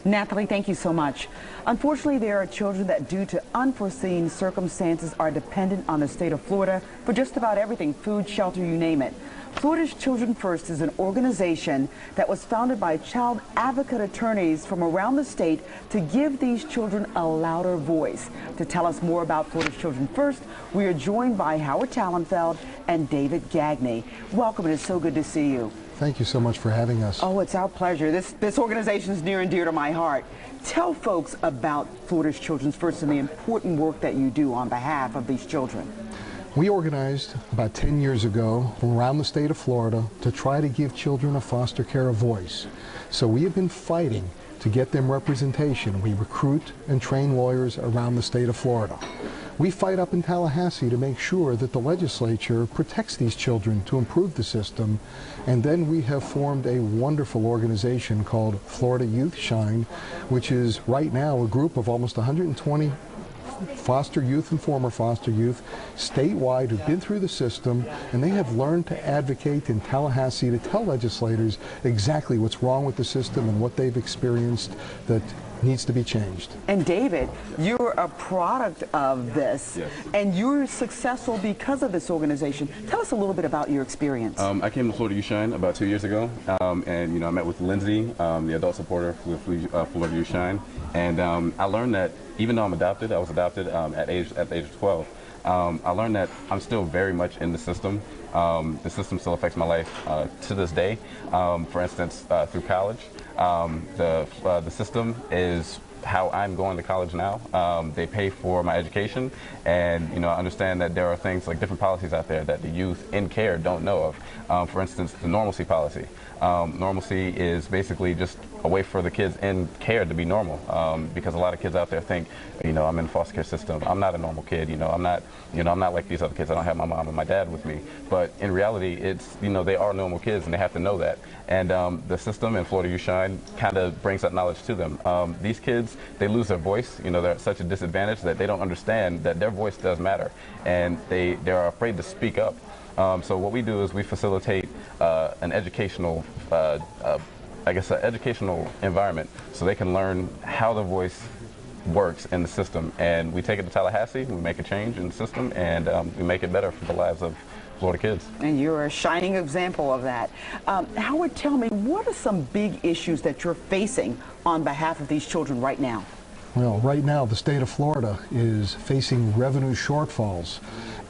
Natalie, thank you so much. Unfortunately, there are children that, due to unforeseen circumstances, are dependent on the state of Florida for just about everything, food, shelter, you name it. Florida's Children First is an organization that was founded by child advocate attorneys from around the state to give these children a louder voice. To tell us more about Florida's Children First, we are joined by Howard Talenfeld and David Gagney. Welcome, and it's so good to see you. Thank you so much for having us. Oh, it's our pleasure. This organization is near and dear to my heart. Tell folks about Florida's Children's First and the important work that you do on behalf of these children. We organized about 10 years ago from around the state of Florida to try to give children of foster care a voice. So we have been fighting to get them representation. We recruit and train lawyers around the state of Florida. We fight up in Tallahassee to make sure that the legislature protects these children to improve the system. And then we have formed a wonderful organization called Florida Youth Shine, which is right now a group of almost 120 foster youth and former foster youth statewide who've been through the system, and they have learned to advocate in Tallahassee to tell legislators exactly what's wrong with the system and what they've experienced that needs to be changed. And David, you're a product of this, yes, and you're successful because of this organization. Tell us a little bit about your experience. I came to Florida Youth Shine about 2 years ago, and I met with Lindsay, the adult supporter for Florida Youth Shine, and I learned that even though I'm adopted, I was adopted at the age of 12. I learned that I'm still very much in the system. The system still affects my life to this day. For instance, through college, the system is how I'm going to college now. They pay for my education, and I understand that there are things like different policies out there that the youth in care don't know of. For instance, the normalcy policy. Normalcy is basically just a way for the kids in care to be normal, because a lot of kids out there think, I'm in the foster care system, I'm not a normal kid, I'm not like these other kids, I don't have my mom and my dad with me. But in reality, it's, they are normal kids, and they have to know that. And the system in Florida Youth Shine kind of brings that knowledge to them. These kids, they lose their voice, they're at such a disadvantage that they don't understand that their voice does matter, and they're afraid to speak up. So what we do is we facilitate an educational, an educational environment so they can learn how the voice works in the system. And we take it to Tallahassee, we make a change in the system, and we make it better for the lives of Florida kids. And you're a shining example of that. Howard, tell me, what are some big issues that you're facing on behalf of these children right now? Well, right now the state of Florida is facing revenue shortfalls,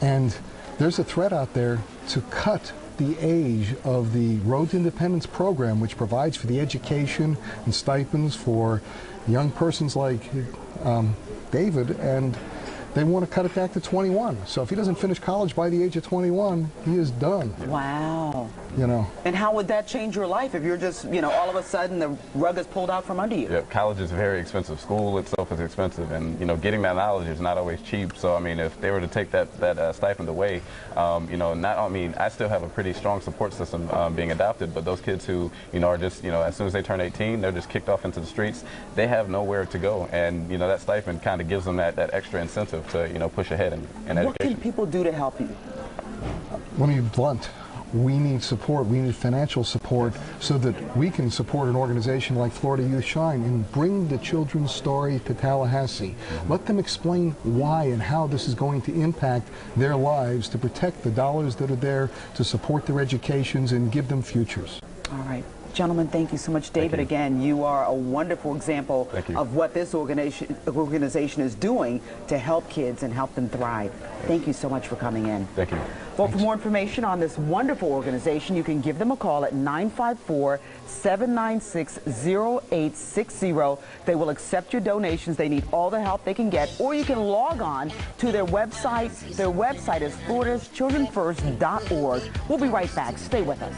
and there's a threat out there to cut the age of the Road to Independence program, which provides for the education and stipends for young persons like David, and they want to cut it back to 21. So if he doesn't finish college by the age of 21, he is done. Wow. And how would that change your life if you're just, all of a sudden the rug is pulled out from under you? Yeah, college is very expensive. School itself is expensive, and getting that knowledge is not always cheap. So I mean, if they were to take that stipend away, I still have a pretty strong support system being adopted, but those kids who are just as soon as they turn 18, they're just kicked off into the streets. They have nowhere to go, and that stipend kind of gives them that extra incentive to push ahead in education. What can people do to help you? Let me be blunt. We need support. We need financial support so that we can support an organization like Florida Youth Shine and bring the children's story to Tallahassee. Let them explain why and how this is going to impact their lives, to protect the dollars that are there, to support their educations and give them futures. All right. Gentlemen, thank you so much. David, again, you are a wonderful example of what this organization is doing to help kids and help them thrive. Thank you so much for coming in. Thank you. Well, for more information on this wonderful organization, you can give them a call at 954-796-0860. They will accept your donations. They need all the help they can get, or you can log on to their website. Their website is floridaschildrenfirst.org. We'll be right back. Stay with us.